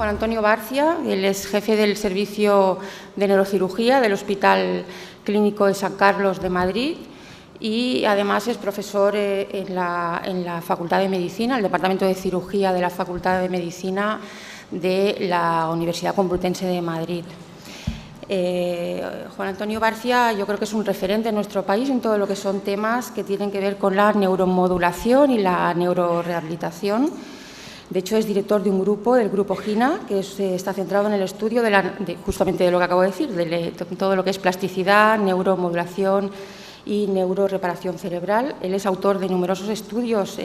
Juan Antonio Barcia, él es jefe del Servicio de Neurocirugía del Hospital Clínico de San Carlos de Madrid y además es profesor en la Facultad de Medicina, el Departamento de Cirugía de la Facultad de Medicina de la Universidad Complutense de Madrid. Juan Antonio Barcia yo creo que es un referente en nuestro país en todo lo que son temas que tienen que ver con la neuromodulación y la neurorehabilitación. De hecho, es director de un grupo, del Grupo GINA, que está centrado en el estudio justamente de lo que acabo de decir, de todo lo que es plasticidad, neuromodulación y neuroreparación cerebral. Él es autor de numerosos estudios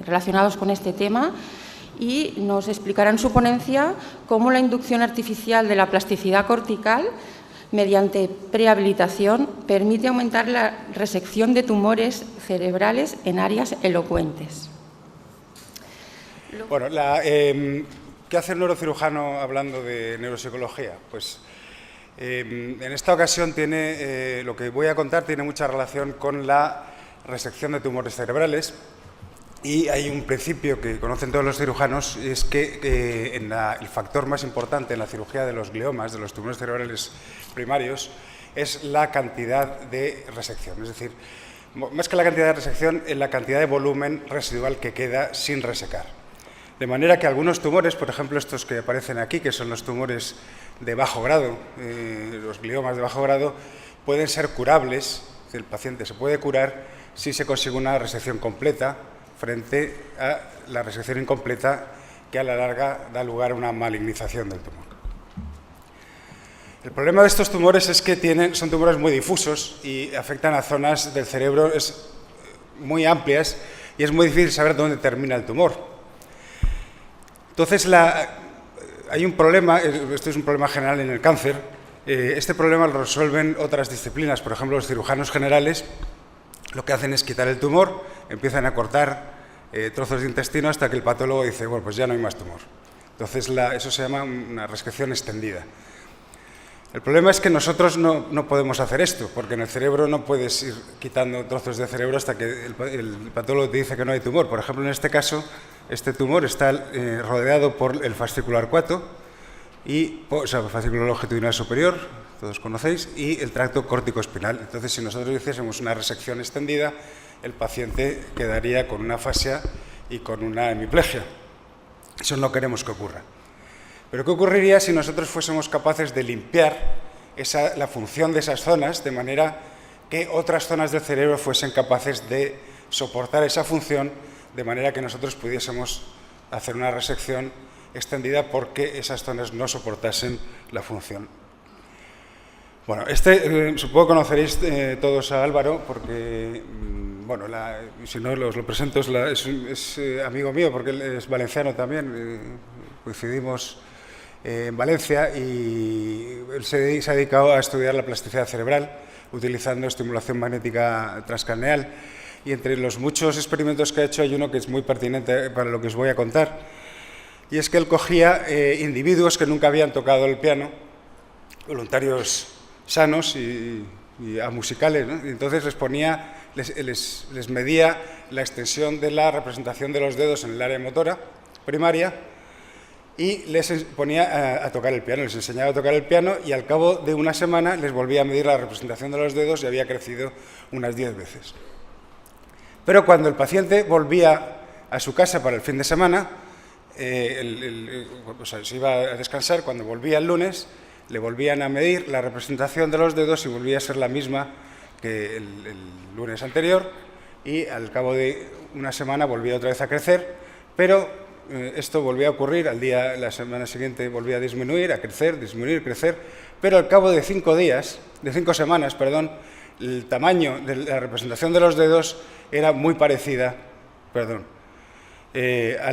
relacionados con este tema y nos explicará en su ponencia cómo la inducción artificial de la plasticidad cortical mediante prehabilitación permite aumentar la resección de tumores cerebrales en áreas elocuentes. Bueno, ¿qué hace el neurocirujano hablando de neuropsicología? Pues en esta ocasión lo que voy a contar tiene mucha relación con la resección de tumores cerebrales. Y hay un principio que conocen todos los cirujanos, y es que el factor más importante en la cirugía de los gliomas, de los tumores cerebrales primarios, es la cantidad de resección. Es decir, más que la cantidad de resección, es la cantidad de volumen residual que queda sin resecar. De manera que algunos tumores, por ejemplo estos que aparecen aquí, que son los tumores de bajo grado, los gliomas de bajo grado, pueden ser curables, el paciente se puede curar si se consigue una resección completa, frente a la resección incompleta que a la larga da lugar a una malignización del tumor. El problema de estos tumores es que son tumores muy difusos y afectan a zonas del cerebro muy amplias y es muy difícil saber dónde termina el tumor. Entonces, hay un problema, esto es un problema general en el cáncer, este problema lo resuelven otras disciplinas, por ejemplo, los cirujanos generales. Lo que hacen es quitar el tumor, empiezan a cortar trozos de intestino hasta que el patólogo dice, bueno, pues ya no hay más tumor. Entonces, eso se llama una resección extendida. El problema es que nosotros no podemos hacer esto, porque en el cerebro no puedes ir quitando trozos de cerebro hasta que el patólogo te dice que no hay tumor. Por ejemplo, en este caso, este tumor está rodeado por el fascículo arcuato, el fascículo longitudinal superior, todos conocéis, y el tracto córtico-espinal. Entonces, si nosotros hiciésemos una resección extendida, el paciente quedaría con una afasia y con una hemiplegia. Eso no queremos que ocurra. Pero ¿qué ocurriría si nosotros fuésemos capaces de limpiar la función de esas zonas de manera que otras zonas del cerebro fuesen capaces de soportar esa función, de manera que nosotros pudiésemos hacer una resección extendida porque esas zonas no soportasen la función? Bueno, supongo que conoceréis todos a Álvaro, porque, bueno, si no os lo presento, es amigo mío, porque él es valenciano también, coincidimos en Valencia, y él se ha dedicado a estudiar la plasticidad cerebral utilizando estimulación magnética transcraneal, y entre los muchos experimentos que ha hecho hay uno que es muy pertinente para lo que os voy a contar, y es que él cogía individuos que nunca habían tocado el piano, voluntarios sanos y amusicales, ¿no? Y entonces les medía la extensión de la representación de los dedos en el área motora primaria y les ponía a tocar el piano, les enseñaba a tocar el piano, y al cabo de una semana les volvía a medir la representación de los dedos y había crecido unas 10 veces. Pero cuando el paciente volvía a su casa para el fin de semana, se iba a descansar, cuando volvía el lunes, le volvían a medir la representación de los dedos y volvía a ser la misma que el lunes anterior, y al cabo de una semana volvía otra vez a crecer, pero esto volvía a ocurrir, la semana siguiente volvía a disminuir, a crecer, disminuir, crecer, pero al cabo de 5 semanas, el tamaño de la representación de los dedos era muy parecida, a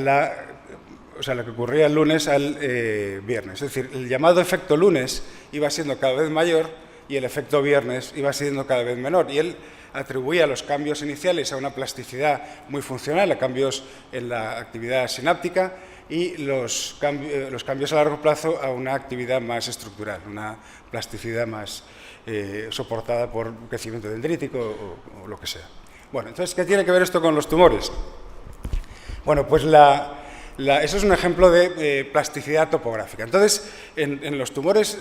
la que ocurría el lunes al viernes. Es decir, el llamado efecto lunes iba siendo cada vez mayor y el efecto viernes iba siendo cada vez menor. Y él atribuía los cambios iniciales a una plasticidad muy funcional, a cambios en la actividad sináptica, y los cambios a largo plazo a una actividad más estructural, una plasticidad más soportada por crecimiento dendrítico o lo que sea. Bueno, entonces, ¿qué tiene que ver esto con los tumores? Bueno, pues la Eso es un ejemplo de plasticidad topográfica. Entonces, en los tumores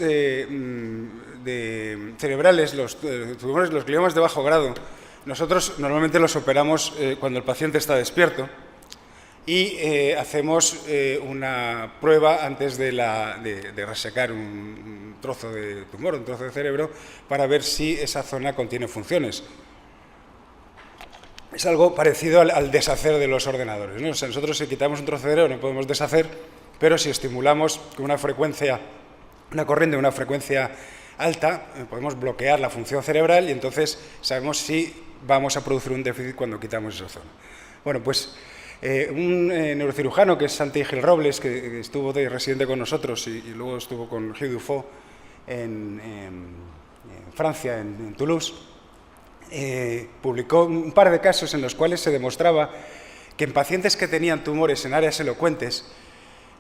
cerebrales, los gliomas de bajo grado, nosotros normalmente los operamos cuando el paciente está despierto y hacemos una prueba antes de resecar un trozo de tumor, un trozo de cerebro, para ver si esa zona contiene funciones. Es algo parecido al deshacer de los ordenadores, ¿no? O sea, nosotros si quitamos un trozo de cerebro no podemos deshacer, pero si estimulamos con una corriente de una frecuencia alta, podemos bloquear la función cerebral y entonces sabemos si vamos a producir un déficit cuando quitamos esa zona. Bueno, pues un neurocirujano que es Santi Gil Robles, que estuvo de residente con nosotros y luego estuvo con Gilles Dufaux en Francia, en Toulouse, publicó un par de casos en los cuales se demostraba que en pacientes que tenían tumores en áreas elocuentes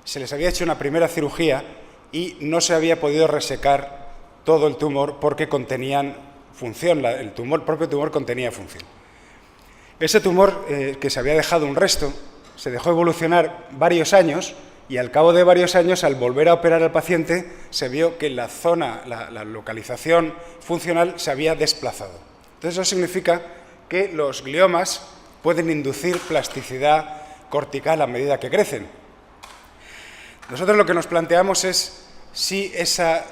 se les había hecho una primera cirugía y no se había podido resecar todo el tumor porque contenían función, el propio tumor contenía función. Ese tumor que se había dejado un resto se dejó evolucionar varios años y al cabo de varios años, al volver a operar al paciente, se vio que la zona, la localización funcional se había desplazado. Entonces, eso significa que los gliomas pueden inducir plasticidad cortical a medida que crecen. Nosotros lo que nos planteamos es si esa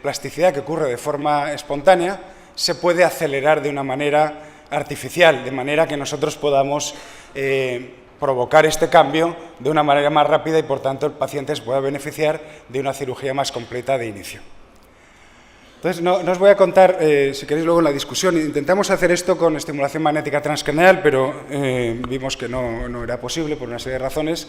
plasticidad que ocurre de forma espontánea se puede acelerar de una manera artificial, de manera que nosotros podamos provocar este cambio de una manera más rápida y, por tanto, el paciente se pueda beneficiar de una cirugía más completa de inicio. Entonces, no os voy a contar, si queréis luego en la discusión, intentamos hacer esto con estimulación magnética transcranial, pero vimos que no era posible por una serie de razones.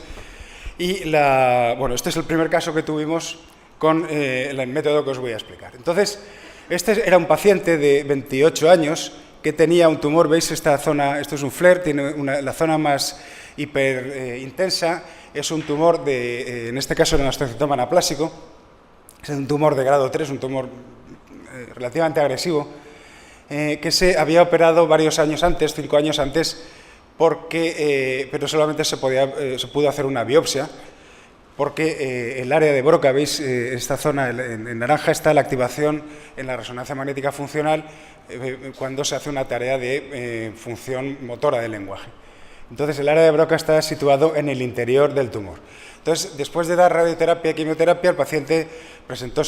Y bueno, este es el primer caso que tuvimos con el método que os voy a explicar. Entonces, este era un paciente de 28 años que tenía un tumor, veis esta zona, esto es un FLAIR, tiene la zona más hiperintensa, es un tumor en este caso era un osteocitoma anaplásico, es un tumor de grado 3, un tumor relativamente agresivo, que se había operado varios años antes, 5 años antes, pero solamente se pudo hacer una biopsia, porque el área de Broca, veis esta zona en naranja, está la activación en la resonancia magnética funcional cuando se hace una tarea de función motora del lenguaje. Entonces, el área de Broca está situado en el interior del tumor. Entonces, después de dar radioterapia y quimioterapia, el paciente presentó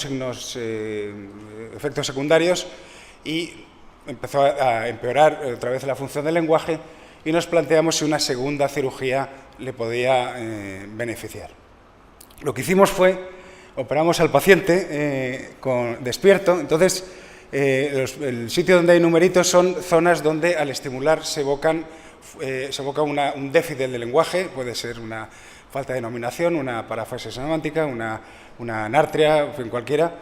efectos secundarios y empezó a empeorar otra vez la función del lenguaje y nos planteamos si una segunda cirugía le podía beneficiar. Lo que hicimos fue, operamos al paciente despierto, entonces el sitio donde hay numeritos son zonas donde al estimular se evoca un déficit del lenguaje, puede ser una falta de denominación, una parafasia semántica, una anartria, en fin, cualquiera.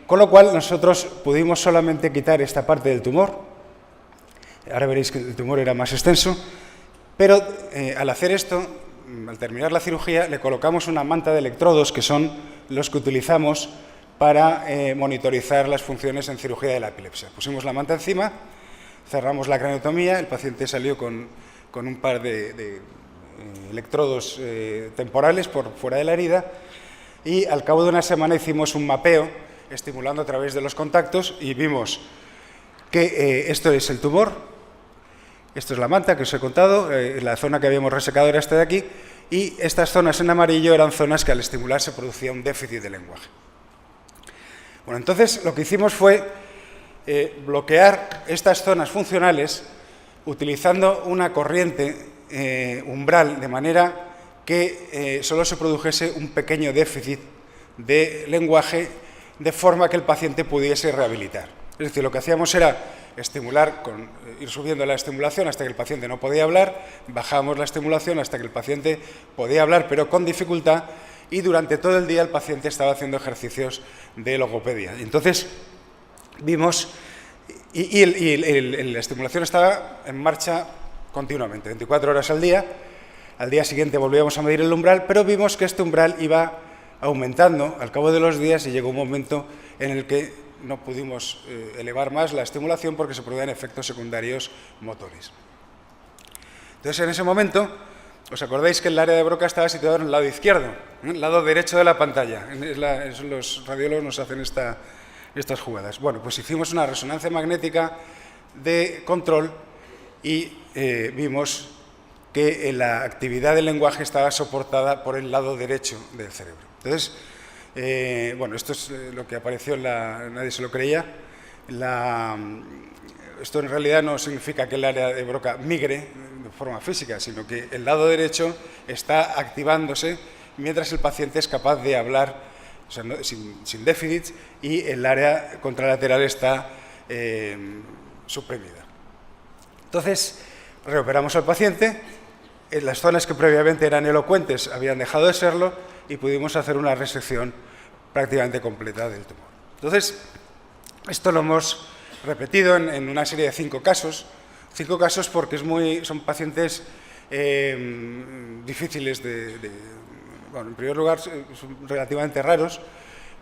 Con lo cual nosotros pudimos solamente quitar esta parte del tumor. Ahora veréis que el tumor era más extenso, pero al hacer esto, al terminar la cirugía, le colocamos una manta de electrodos que son los que utilizamos para monitorizar las funciones en cirugía de la epilepsia. Pusimos la manta encima, cerramos la craniotomía, el paciente salió con un par de electrodos temporales por fuera de la herida y al cabo de una semana hicimos un mapeo estimulando a través de los contactos y vimos que esto es el tumor, esto es la manta que os he contado, la zona que habíamos resecado era esta de aquí y estas zonas en amarillo eran zonas que al estimular se producía un déficit de lenguaje. Bueno, entonces lo que hicimos fue bloquear estas zonas funcionales utilizando una corriente umbral, de manera que solo se produjese un pequeño déficit de lenguaje, de forma que el paciente pudiese rehabilitar. Es decir, lo que hacíamos era estimular, ir subiendo la estimulación hasta que el paciente no podía hablar, bajábamos la estimulación hasta que el paciente podía hablar, pero con dificultad, y durante todo el día el paciente estaba haciendo ejercicios de logopedia. Entonces, vimos, la estimulación estaba en marcha continuamente, 24 horas al día siguiente volvíamos a medir el umbral, pero vimos que este umbral iba aumentando al cabo de los días y llegó un momento en el que no pudimos elevar más la estimulación porque se producían efectos secundarios motores. Entonces, en ese momento os acordáis que el área de Broca estaba situada en el lado izquierdo, el lado derecho de la pantalla. Los radiólogos nos hacen estas jugadas. Bueno, pues hicimos una resonancia magnética de control y vimos que la actividad del lenguaje estaba soportada por el lado derecho del cerebro. Entonces, bueno, esto es lo que apareció, nadie se lo creía. Esto en realidad no significa que el área de Broca migre de forma física, sino que el lado derecho está activándose mientras el paciente es capaz de hablar, o sea, sin déficits, y el área contralateral está suprimida. Entonces, reoperamos al paciente, en las zonas que previamente eran elocuentes habían dejado de serlo y pudimos hacer una resección prácticamente completa del tumor. Entonces, esto lo hemos repetido en una serie de 5 casos. 5 casos porque son pacientes difíciles bueno, en primer lugar, son relativamente raros,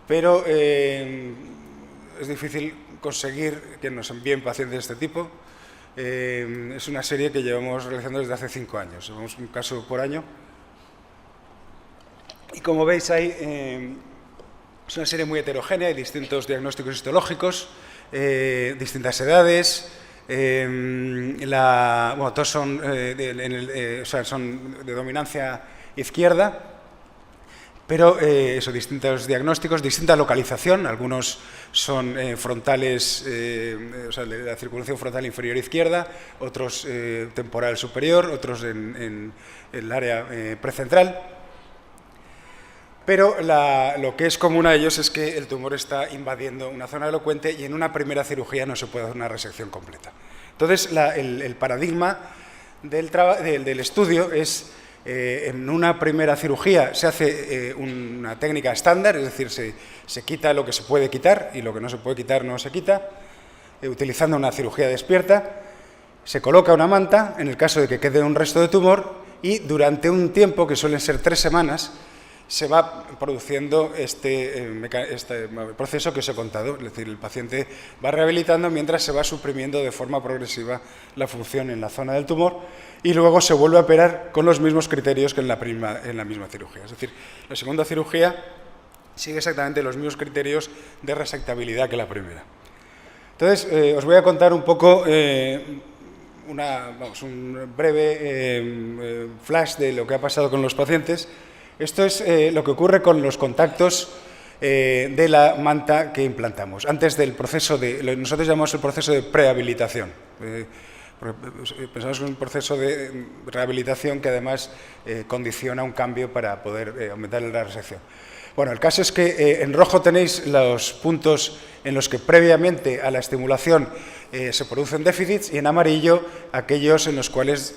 pero es difícil conseguir que nos envíen pacientes de este tipo. Es una serie que llevamos realizando desde hace 5 años. Llevamos un caso por año. Y como veis, es una serie muy heterogénea, hay distintos diagnósticos histológicos, distintas edades. Bueno, todos son son de dominancia izquierda, pero distintos diagnósticos, distinta localización. Algunos son frontales, o sea, de la circunvalación frontal inferior izquierda, otros temporal superior, otros en el área precentral. Pero lo que es común a ellos es que el tumor está invadiendo una zona elocuente y en una primera cirugía no se puede hacer una resección completa. Entonces, el paradigma del estudio es, en una primera cirugía se hace una técnica estándar, es decir, se quita lo que se puede quitar y lo que no se puede quitar no se quita, utilizando una cirugía despierta. Se coloca una manta, en el caso de que quede un resto de tumor, y durante un tiempo, que suelen ser 3 semanas, se va produciendo este proceso que os he contado. Es decir, el paciente va rehabilitando mientras se va suprimiendo de forma progresiva la función en la zona del tumor y luego se vuelve a operar con los mismos criterios que en la misma cirugía. Es decir, la segunda cirugía sigue exactamente los mismos criterios de resectabilidad que la primera. Entonces, os voy a contar un poco un breve flash de lo que ha pasado con los pacientes. Esto es lo que ocurre con los contactos de la manta que implantamos. Antes del proceso nosotros llamamos el proceso de prehabilitación. Pensamos que es un proceso de rehabilitación que además condiciona un cambio para poder aumentar la resección. Bueno, el caso es que en rojo tenéis los puntos en los que previamente a la estimulación se producen déficits y en amarillo aquellos en los cuales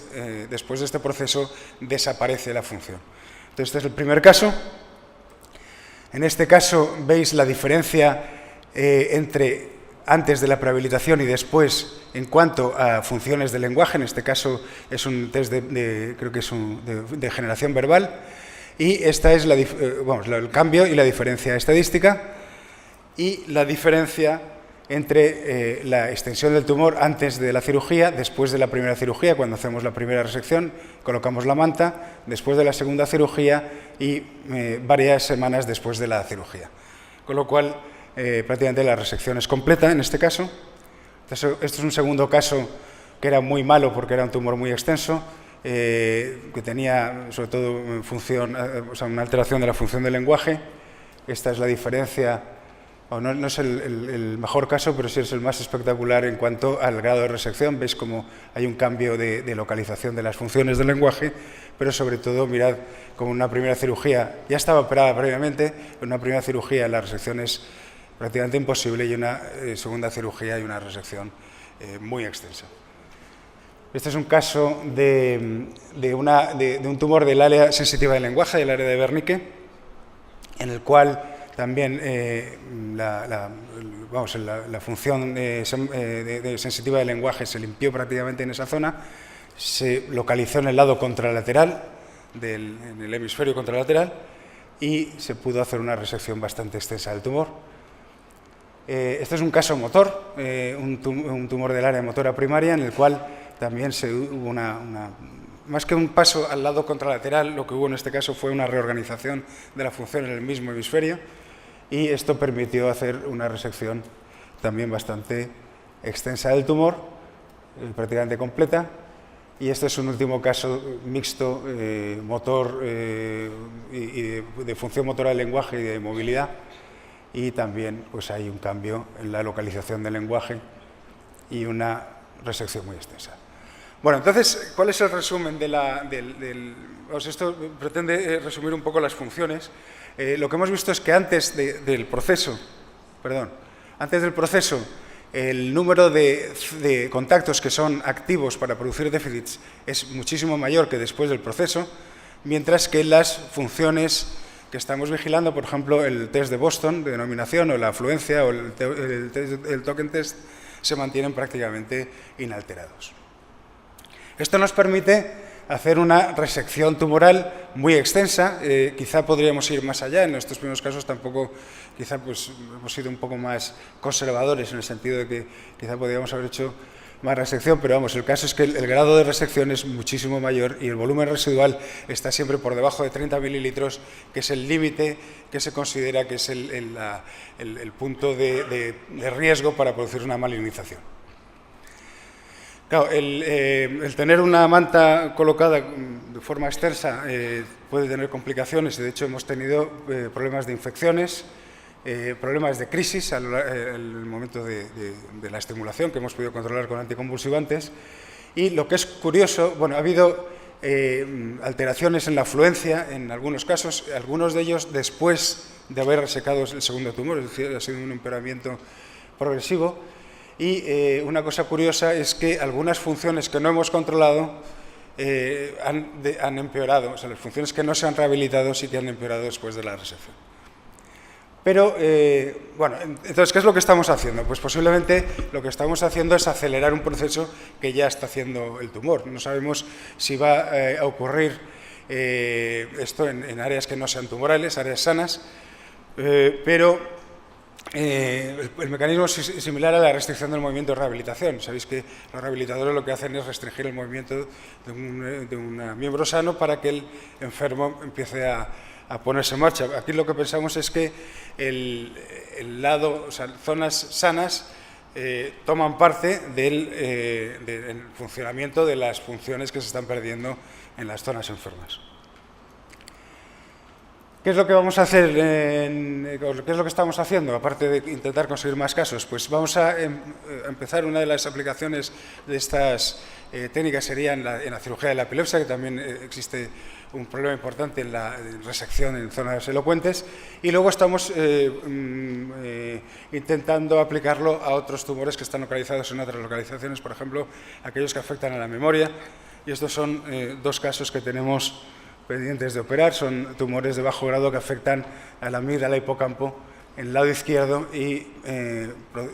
después de este proceso desaparece la función. Entonces, este es el primer caso. En este caso veis la diferencia entre antes de la prehabilitación y después en cuanto a funciones del lenguaje. En este caso es un test creo que es de generación verbal. Y esta es el cambio y la diferencia estadística y la diferencia entre la extensión del tumor antes de la cirugía, después de la primera cirugía, cuando hacemos la primera resección, colocamos la manta, después de la segunda cirugía y varias semanas después de la cirugía. Con lo cual, prácticamente la resección es completa en este caso. Entonces, esto es un segundo caso que era muy malo porque era un tumor muy extenso, que tenía sobre todo una alteración de la función del lenguaje. Esta es la diferencia. No es el mejor caso, pero sí es el más espectacular en cuanto al grado de resección. Veis como hay un cambio de localización de las funciones del lenguaje, pero sobre todo, mirad, como una primera cirugía, ya estaba operada previamente, en una primera cirugía la resección es prácticamente imposible y en una segunda cirugía hay una resección muy extensa. Este es un caso de un tumor del área sensitiva del lenguaje, del área de Wernicke, en el cual también la función sensitiva del lenguaje se limpió prácticamente en esa zona, se localizó en el lado contralateral, en el hemisferio contralateral, y se pudo hacer una resección bastante extensa del tumor. Este es un caso motor, un tumor del área motora primaria, en el cual también hubo una más que un paso al lado contralateral, lo que hubo en este caso fue una reorganización de la función en el mismo hemisferio, y esto permitió hacer una resección también bastante extensa del tumor, prácticamente completa. Y este es un último caso mixto, motor y de función motora del lenguaje y de movilidad, y también pues, hay un cambio en la localización del lenguaje y una resección muy extensa. Bueno, entonces, ¿cuál es el resumen pues esto pretende resumir un poco las funciones. Lo que hemos visto es que antes del proceso, el número de contactos que son activos para producir déficits es muchísimo mayor que después del proceso, mientras que las funciones que estamos vigilando, por ejemplo, el test de Boston de denominación o la afluencia o el token test, se mantienen prácticamente inalterados. Esto nos permite hacer una resección tumoral muy extensa. Quizá podríamos ir más allá. En estos primeros casos tampoco, quizá pues, hemos sido un poco más conservadores en el sentido de que quizá podríamos haber hecho más resección, pero vamos, el caso es que el grado de resección es muchísimo mayor y el volumen residual está siempre por debajo de 30 mililitros, que es el límite que se considera que es el punto de riesgo para producir una malignización. Claro, el tener una manta colocada de forma extensa puede tener complicaciones, y de hecho hemos tenido problemas de infecciones, problemas de crisis en el momento de la estimulación, que hemos podido controlar con anticonvulsivantes. Y lo que es curioso, bueno, ha habido alteraciones en la afluencia en algunos casos, algunos de ellos después de haber resecado el segundo tumor, es decir, ha sido un empeoramiento progresivo. Y una cosa curiosa es que algunas funciones que no hemos controlado han empeorado, o sea, las funciones que no se han rehabilitado sí que han empeorado después de la resección. Pero, bueno, entonces, ¿qué es lo que estamos haciendo? Pues posiblemente lo que estamos haciendo es acelerar un proceso que ya está haciendo el tumor. No sabemos si va a ocurrir esto en áreas que no sean tumorales, áreas sanas, pero el mecanismo es similar a la restricción del movimiento de rehabilitación. Sabéis que los rehabilitadores lo que hacen es restringir el movimiento de un miembro sano para que el enfermo empiece a ponerse en marcha. Aquí lo que pensamos es que el lado, o sea, zonas sanas toman parte del funcionamiento de las funciones que se están perdiendo en las zonas enfermas. ¿Qué es lo que vamos a hacer? ¿Qué es lo que estamos haciendo? Aparte de intentar conseguir más casos, pues vamos a empezar. Una de las aplicaciones de estas técnicas sería en la cirugía de la epilepsia, que también existe un problema importante en la resección en zonas elocuentes, y luego estamos intentando aplicarlo a otros tumores que están localizados en otras localizaciones, por ejemplo, aquellos que afectan a la memoria, y estos son dos casos que tenemos pendientes de operar. Son tumores de bajo grado que afectan a la amígdala, hipocampo, en el lado izquierdo, y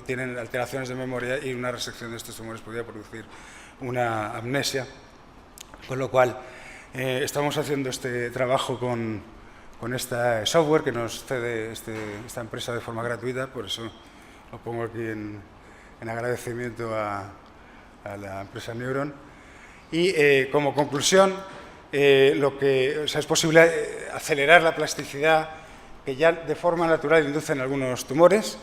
tienen alteraciones de memoria, y una resección de estos tumores podría producir una amnesia, con lo cual estamos haciendo este trabajo con este software que nos cede esta empresa de forma gratuita. Por eso lo pongo aquí en agradecimiento a la empresa Neuron. Y como conclusión, es posible acelerar la plasticidad que ya de forma natural inducen algunos tumores.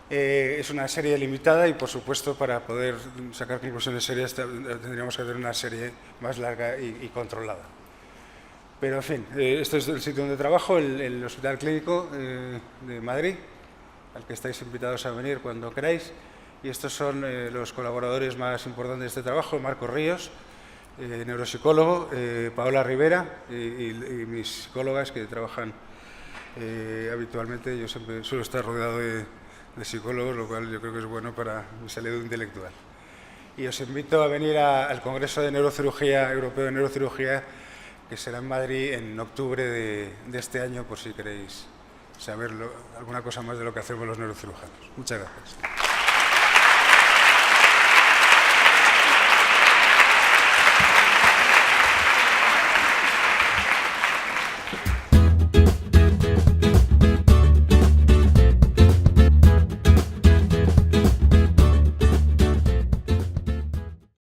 Es una serie limitada y, por supuesto, para poder sacar conclusiones serias tendríamos que tener una serie más larga y controlada. Pero, en fin, este es el sitio donde trabajo, el Hospital Clínico de Madrid, al que estáis invitados a venir cuando queráis. Y estos son los colaboradores más importantes de este trabajo: Marcos Ríos, neuropsicólogo, Paola Rivera y mis psicólogas que trabajan habitualmente. Yo siempre suelo estar rodeado de psicólogos, lo cual yo creo que es bueno para mi salud intelectual. Y os invito a venir al Congreso de Neurocirugía Europeo de Neurocirugía, que será en Madrid en octubre de este año, por si queréis saber alguna cosa más de lo que hacemos los neurocirujanos. Muchas gracias.